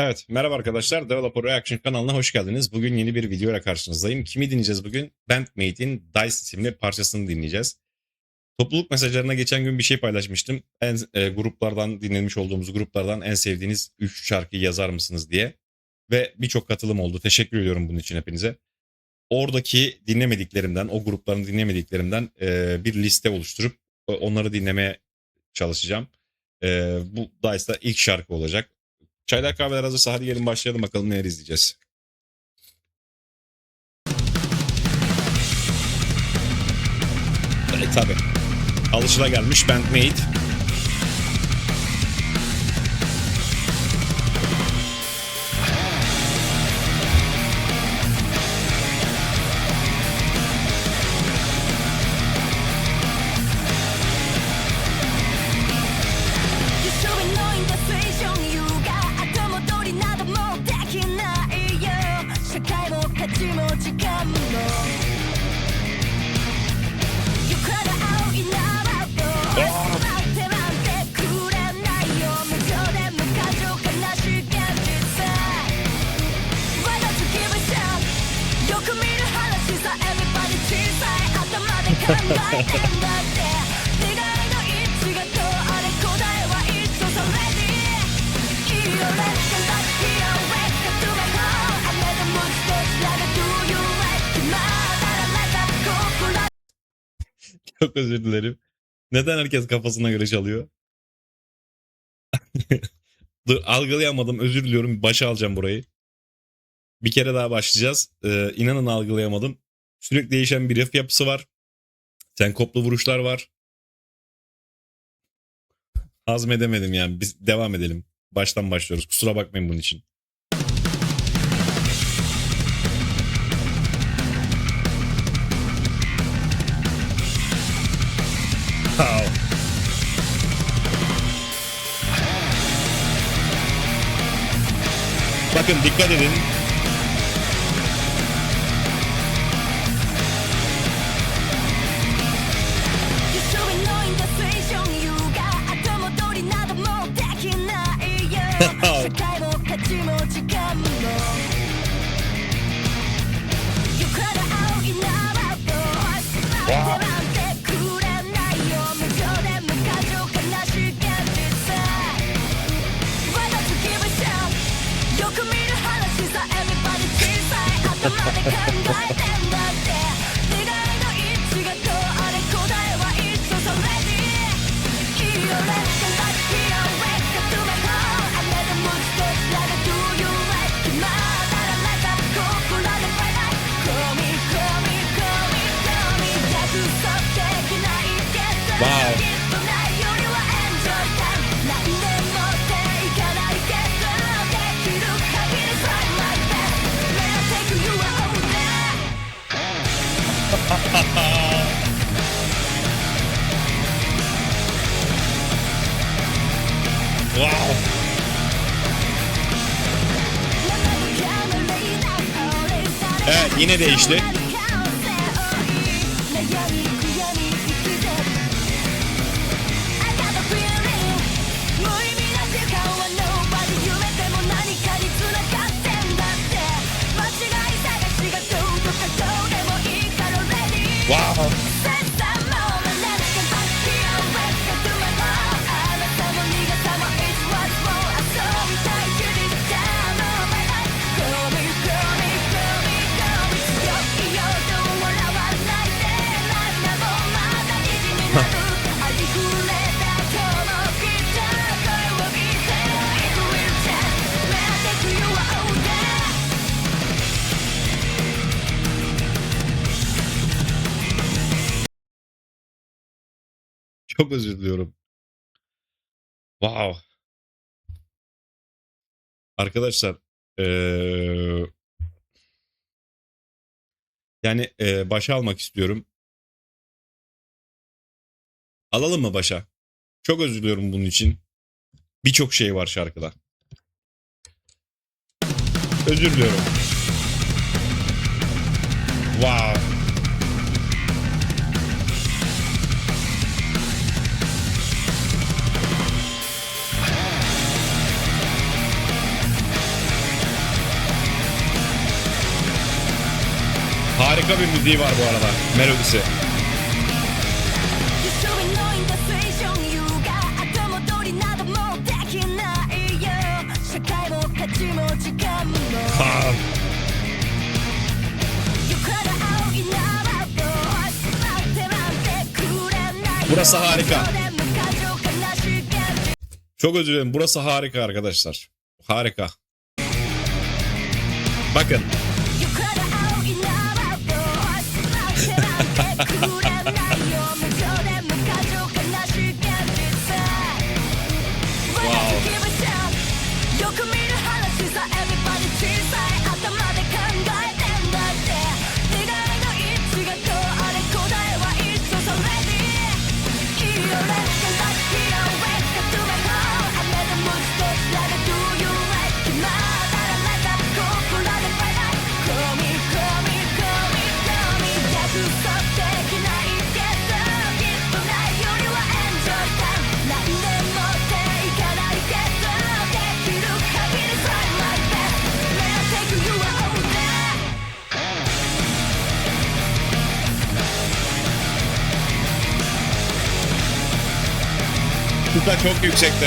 Evet, merhaba arkadaşlar. Developer Reaction kanalına hoş geldiniz. Bugün yeni bir video ile karşınızdayım. Kimi dinleyeceğiz bugün? Bandmate'in Dice isimli parçasını dinleyeceğiz. Topluluk mesajlarına geçen gün bir şey paylaşmıştım. Gruplardan, dinlemiş olduğumuz gruplardan en sevdiğiniz 3 şarkıyı yazar mısınız diye. Ve birçok katılım oldu. Teşekkür ediyorum bunun için hepinize. Oradaki dinlemediklerimden, o grupların dinlemediklerimden bir liste oluşturup onları dinlemeye çalışacağım. Bu Dice'da ilk şarkı olacak. Çaylar kahveler hazırsa hadi gelin başlayalım bakalım neler izleyeceğiz. Tabi. Alışılagelmiş Bandmate. Çok özür dilerim. Neden herkes kafasına göre çalıyor? Dur, algılayamadım, özür diliyorum. Başa alacağım burayı. Bir kere daha başlayacağız. İnanın algılayamadım. Sürekli değişen bir riff yapısı var. Senkoplu vuruşlar var. Hazmedemedim yani. Biz devam edelim. Baştan başlıyoruz. Kusura bakmayın bunun için. Bakın dikkat edin. Wow. Wow. Evet, yine değişti. Wow. Çok özür diliyorum. Wow. Arkadaşlar yani başa almak istiyorum. Alalım mı başa? Çok özür diliyorum bunun için. Birçok şey var şarkıda. Özür diliyorum. Wow. Harika bir müziği var bu arada. Melodisi. Ha. Burası harika. Çok özür dilerim. Burası harika arkadaşlar. Harika. Bakın. Kupa çok yüksekti.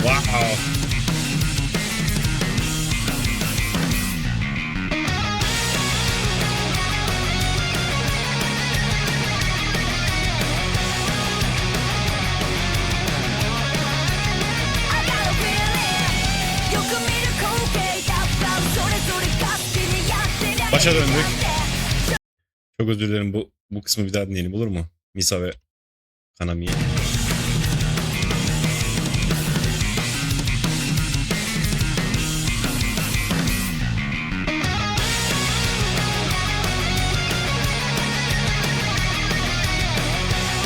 Wow. Başa döndük. Çok özür dilerim, bu kısmı bir daha dinleyelim olur mu? Misa ve Kanami'ye.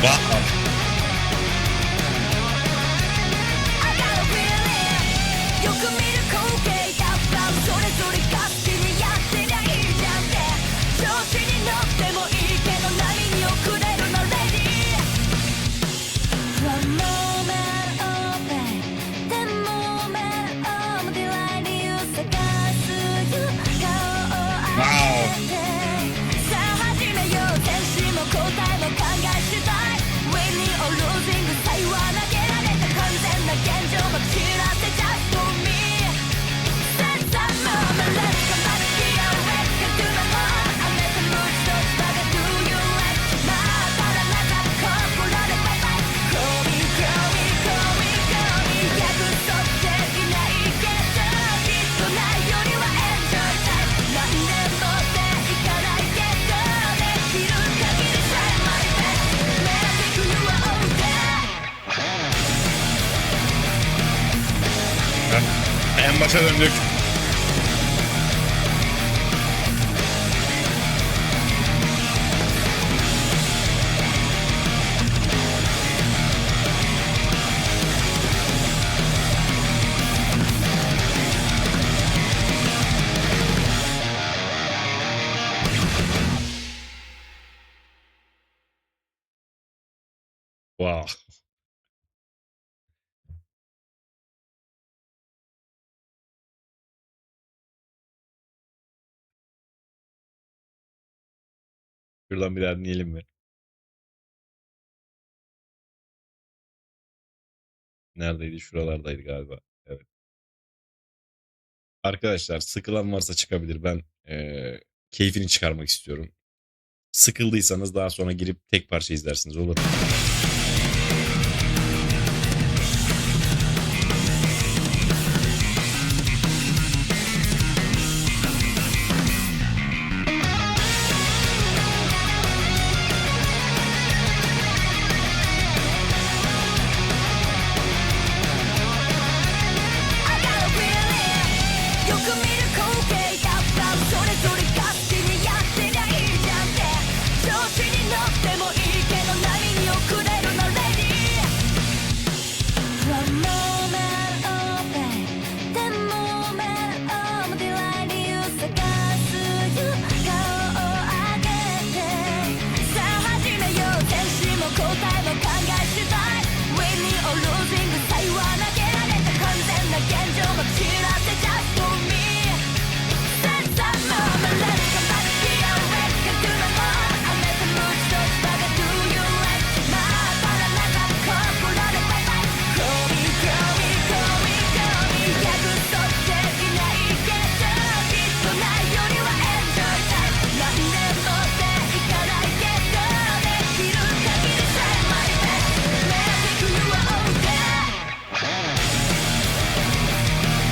Wow. En başa döndük. Wow. Şuradan bir daha dinleyelim mi? Neredeydi? Şuralardaydı galiba. Evet. Arkadaşlar sıkılan varsa çıkabilir. Ben keyfini çıkarmak istiyorum. Sıkıldıysanız daha sonra girip tek parça izlersiniz, olur mu?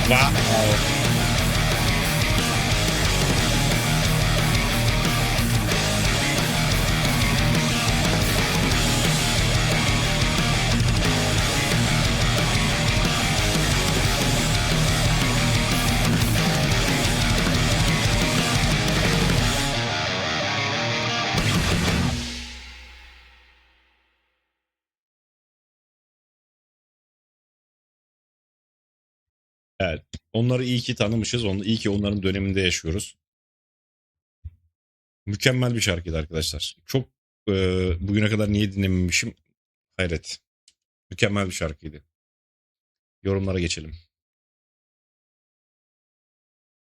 Wow. Evet. Onları iyi ki tanımışız. İyi ki onların döneminde yaşıyoruz. Mükemmel bir şarkıydı arkadaşlar. Çok bugüne kadar niye dinlememişim? Hayret. Mükemmel bir şarkıydı. Yorumlara geçelim.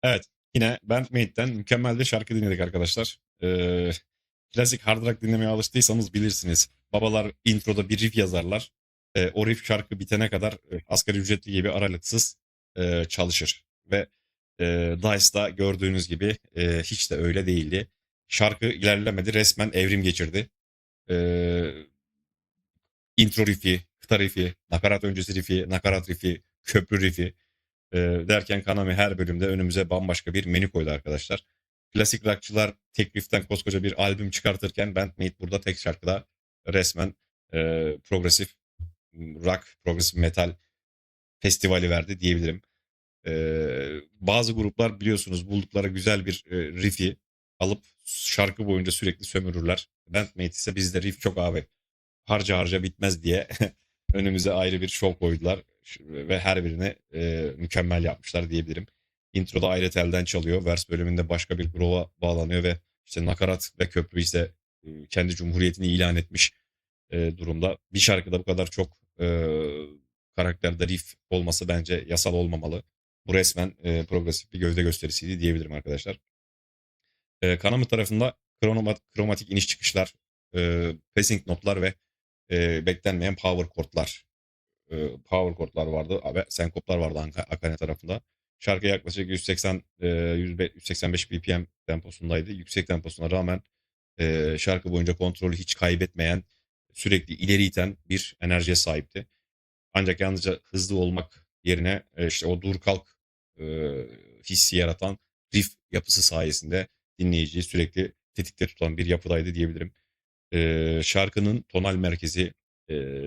Evet. Yine Bandmade'den mükemmel bir şarkı dinledik arkadaşlar. Klasik hard rock dinlemeye alıştıysanız bilirsiniz. Babalar introda bir riff yazarlar. O riff şarkı bitene kadar asgari ücretli gibi aralıksız çalışır. Ve Dice'da gördüğünüz gibi hiç de öyle değildi. Şarkı ilerlemedi, resmen evrim geçirdi. E, intro riff'i, kıta riff'i, nakarat öncesi riff'i, nakarat riff'i, köprü riff'i derken Konami her bölümde önümüze bambaşka bir menü koydu arkadaşlar. Klasik rockçılar tek riff'ten koskoca bir albüm çıkartırken Bandmate burada tek şarkıda resmen progresif rock, progresif metal festivali verdi diyebilirim. Bazı gruplar biliyorsunuz buldukları güzel bir riff'i alıp şarkı boyunca sürekli sömürürler. Bandmate ise bizde riff çok abi harca harca bitmez diye önümüze ayrı bir şov koydular. Ve her birini mükemmel yapmışlar diyebilirim. Introda ayrı telden çalıyor. Vers bölümünde başka bir gruba bağlanıyor ve işte nakarat ve köprü ise kendi cumhuriyetini ilan etmiş durumda. Bir şarkıda bu kadar çok karakterde riff olması bence yasal olmamalı. Bu resmen progresif bir gövde gösterisiydi diyebilirim arkadaşlar. Kanama tarafında kromatik iniş çıkışlar, passing notlar ve beklenmeyen power chordlar. Power chordlar vardı ve senkoplar vardı Akane tarafında. Şarkı yaklaşık 180 185 BPM temposundaydı. Yüksek temposuna rağmen şarkı boyunca kontrolü hiç kaybetmeyen, sürekli ileri iten bir enerjiye sahipti. Ancak yalnızca hızlı olmak yerine işte o dur kalk e, hissi yaratan riff yapısı sayesinde dinleyiciyi sürekli tetikte tutan bir yapıdaydı diyebilirim. Şarkının tonal merkezi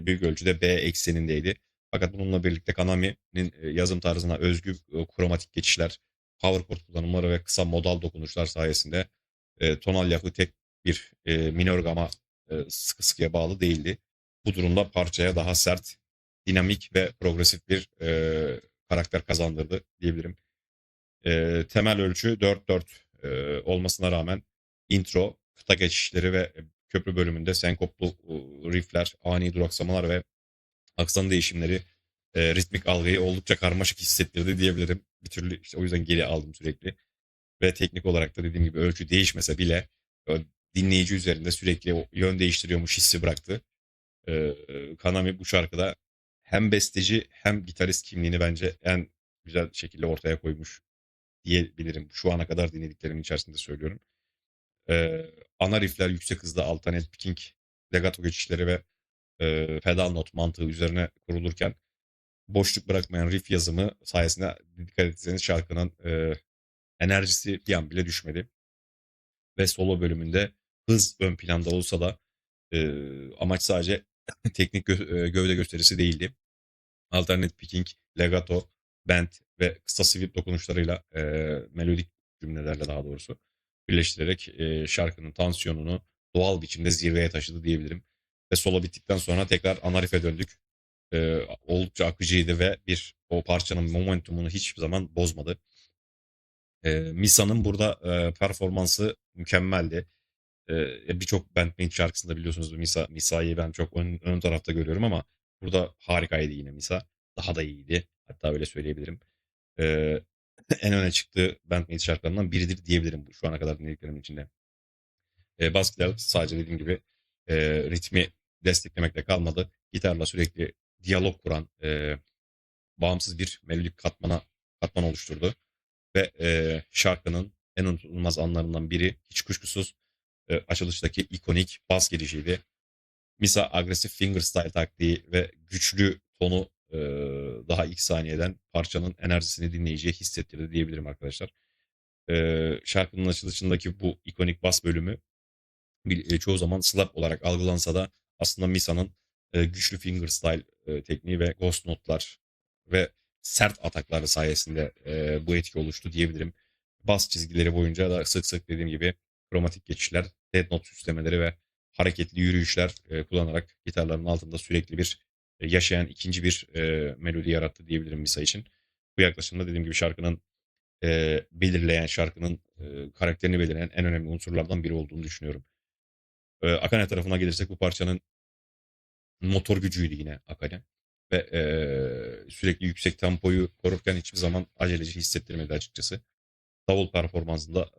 büyük ölçüde B eksenindeydi. Fakat bununla birlikte Konami'nin yazım tarzına özgü kromatik geçişler, power chord kullanımları ve kısa modal dokunuşlar sayesinde tonal yapı tek bir minör gama sıkı sıkıya bağlı değildi. Bu durumda parçaya daha sert, dinamik ve progresif bir karakter kazandırdı diyebilirim. Temel ölçü 4/4 olmasına rağmen intro, kıta geçişleri ve köprü bölümünde senkoplu riffler, ani duraksamalar ve aksan değişimleri ritmik algıyı oldukça karmaşık hissettirdi diyebilirim. Bir türlü işte o yüzden geri aldım sürekli. Ve teknik olarak da dediğim gibi ölçü değişmese bile dinleyici üzerinde sürekli o yön değiştiriyormuş hissi bıraktı. Konami bu şarkıda hem besteci hem gitarist kimliğini bence en güzel şekilde ortaya koymuş diyebilirim. Şu ana kadar dinlediklerimin içerisinde söylüyorum. Ana riffler yüksek hızda alternate picking, legato geçişleri ve pedal not mantığı üzerine kurulurken boşluk bırakmayan riff yazımı sayesinde dikkat etseniz şarkının enerjisi bir an bile düşmedi. Ve solo bölümünde hız ön planda olsa da amaç sadece teknik gövde gösterisi değildi. Alternate picking, legato, bend ve kısa sweep dokunuşlarıyla melodik cümlelerle daha doğrusu birleştirerek şarkının tansiyonunu doğal biçimde zirveye taşıdı diyebilirim. Ve solo bittikten sonra tekrar ana riff'e döndük. Oldukça akıcıydı ve o parçanın momentumunu hiçbir zaman bozmadı. Misa'nın burada performansı mükemmeldi. Birçok Bandmate şarkısında biliyorsunuz Misa'yı ben çok ön tarafta görüyorum ama burada harikaydı yine Misa. Daha da iyiydi. Hatta öyle söyleyebilirim. Ee, en öne çıktığı Bandmate şarkılarından biridir diyebilirim şu ana kadar dinlediklerimin içinde. Bass gitar sadece dediğim gibi ritmi desteklemekle kalmadı. Gitarla sürekli diyalog kuran bağımsız bir melodik katman oluşturdu. Ve şarkının en unutulmaz anlarından biri hiç kuşkusuz açılıştaki ikonik bas girişiydi. Misa agresif fingerstyle taktiği ve güçlü tonu daha ilk saniyeden parçanın enerjisini dinleyiciye hissettirdi diyebilirim arkadaşlar. Şarkının açılışındaki bu ikonik bas bölümü çoğu zaman slap olarak algılansa da aslında Misa'nın güçlü fingerstyle tekniği ve ghost note'lar ve sert atakları sayesinde bu etki oluştu diyebilirim. Bas çizgileri boyunca da sık sık dediğim gibi kromatik geçişler, dead note süslemeleri ve hareketli yürüyüşler kullanarak gitarların altında sürekli bir yaşayan ikinci bir melodi yarattı diyebilirim Misa için. Bu yaklaşımda dediğim gibi şarkının şarkının karakterini belirleyen en önemli unsurlardan biri olduğunu düşünüyorum. Akane tarafına gelirsek bu parçanın motor gücüydü yine Akane. Ve sürekli yüksek tempoyu korurken hiçbir zaman aceleci hissettirmedi açıkçası. Davul performansında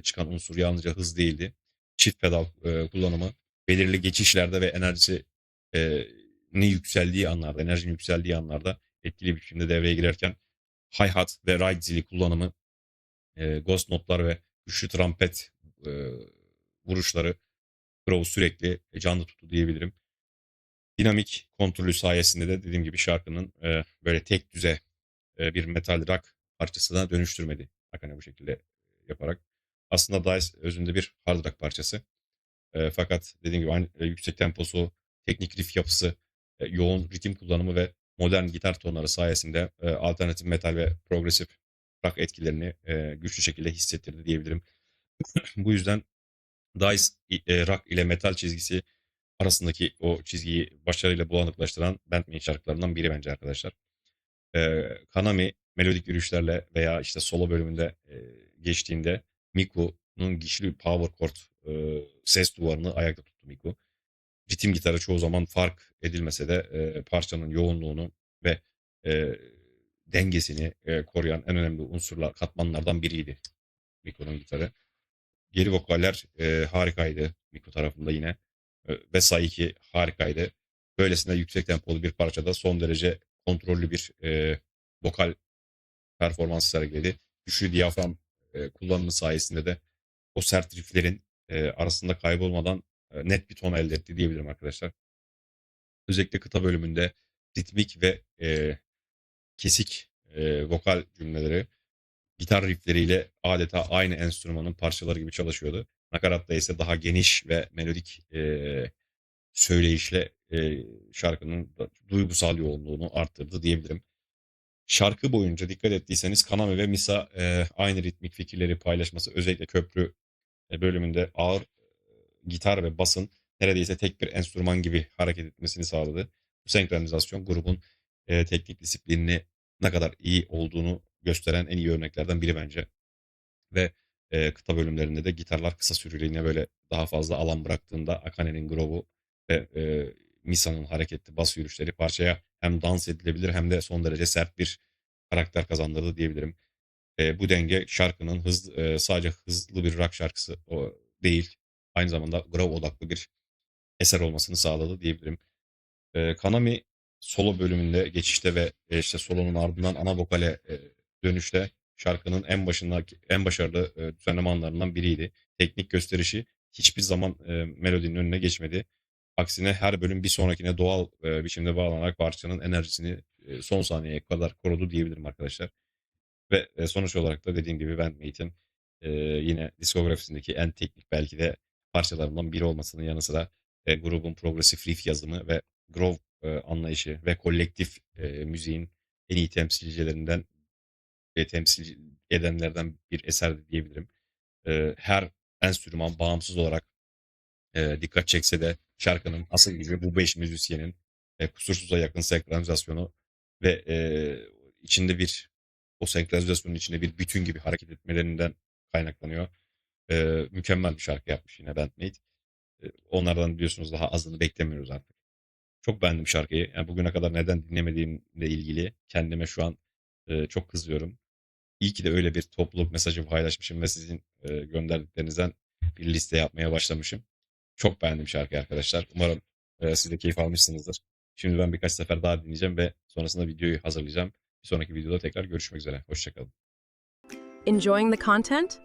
çıkan unsur yalnızca hız değildi. Çift pedal kullanımı, belirli geçişlerde ve enerjinin yükseldiği anlarda etkili bir biçimde devreye girerken hi-hat ve ride zili kullanımı, ghost notlar ve güçlü trompet vuruşları Crow'u sürekli canlı tuttu diyebilirim. Dinamik kontrolü sayesinde de dediğim gibi şarkının böyle tek düze bir metal rock parçasına dönüştürmedi. Akane bu şekilde yaparak. Aslında Dice özünde bir hard rock parçası. Fakat dediğim gibi aynı, yüksek temposu, teknik riff yapısı, yoğun ritim kullanımı ve modern gitar tonları sayesinde alternatif metal ve progresif rock etkilerini güçlü şekilde hissettirdi diyebilirim. Bu yüzden Dice rock ile metal çizgisi arasındaki o çizgiyi başarıyla bulanıklaştıran Bandmate şarkılarından biri bence arkadaşlar. Kanami melodik yürüyüşlerle veya işte solo bölümünde geçtiğinde Miku'nun güçlü power chord ses duvarını ayakta tuttu Miku. Ritim gitarı çoğu zaman fark edilmese de parçanın yoğunluğunu ve e, dengesini koruyan en önemli katmanlardan biriydi Miku'nun gitarı. Geri vokaller harikaydı Miko tarafında yine. Ve Saiki harikaydı. Böylesine yüksek tempolu bir parçada son derece kontrollü bir vokal performans sergiledi. Güçlü diyafram kullanımı sayesinde de o sert rifflerin arasında kaybolmadan net bir ton elde etti diyebilirim arkadaşlar. Özellikle kıta bölümünde ritmik ve kesik vokal cümleleri gitar riffleriyle adeta aynı enstrümanın parçaları gibi çalışıyordu. Nakaratta ise daha geniş ve melodik söyleyişle şarkının duygusal yoğunluğunu arttırdı diyebilirim. Şarkı boyunca dikkat ettiyseniz Kaname ve Misa aynı ritmik fikirleri paylaşması, özellikle köprü bölümünde ağır gitar ve basın neredeyse tek bir enstrüman gibi hareket etmesini sağladı. Bu senkronizasyon grubun teknik disiplinini ne kadar iyi olduğunu gösteren en iyi örneklerden biri bence. Ve kıta bölümlerinde de gitarlar kısa süreliğine böyle daha fazla alan bıraktığında Akane'nin grove'u ve Misa'nın hareketli bas yürüyüşleri parçaya hem dans edilebilir hem de son derece sert bir karakter kazandırdı diyebilirim. Bu denge şarkının sadece hızlı bir rock şarkısı değil, aynı zamanda groove odaklı bir eser olmasını sağladı diyebilirim. Kanami solo bölümünde geçişte ve işte solonun ardından ana vokale dönüşte şarkının en başarılı düzenleme anlarından biriydi. Teknik gösterişi hiçbir zaman melodinin önüne geçmedi. Aksine her bölüm bir sonrakine doğal biçimde bağlanarak parçanın enerjisini son saniyeye kadar korudu diyebilirim arkadaşlar. Ve sonuç olarak da dediğim gibi Bandmate'in yine diskografisindeki en teknik belki de parçalarından biri olmasının yanı sıra grubun progresif riff yazımı ve groove anlayışı ve kolektif müziğin en iyi temsilcilerinden ve temsil edenlerden bir eserdi diyebilirim. Her enstrüman bağımsız olarak dikkat çekse de şarkının asıl gücü bu 5 müzisyenin kusursuza yakın senkronizasyonu ve içinde o senkronizasyonun içinde bir bütün gibi hareket etmelerinden kaynaklanıyor. Mükemmel bir şarkı yapmış yine Bandmate. Onlardan biliyorsunuz daha azını beklemiyoruz artık. Çok beğendim şarkıyı. Yani bugüne kadar neden dinlemediğimle ilgili kendime şu an çok kızıyorum. İyi ki de öyle bir topluluk mesajı paylaşmışım ve sizin gönderdiklerinizden bir liste yapmaya başlamışım. Çok beğendim şarkıyı arkadaşlar. Umarım siz de keyif almışsınızdır. Şimdi ben birkaç sefer daha dinleyeceğim ve sonrasında videoyu hazırlayacağım. Bir sonraki videoda tekrar görüşmek üzere. Hoşçakalın. Enjoying the content?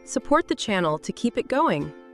Support the channel to keep it going.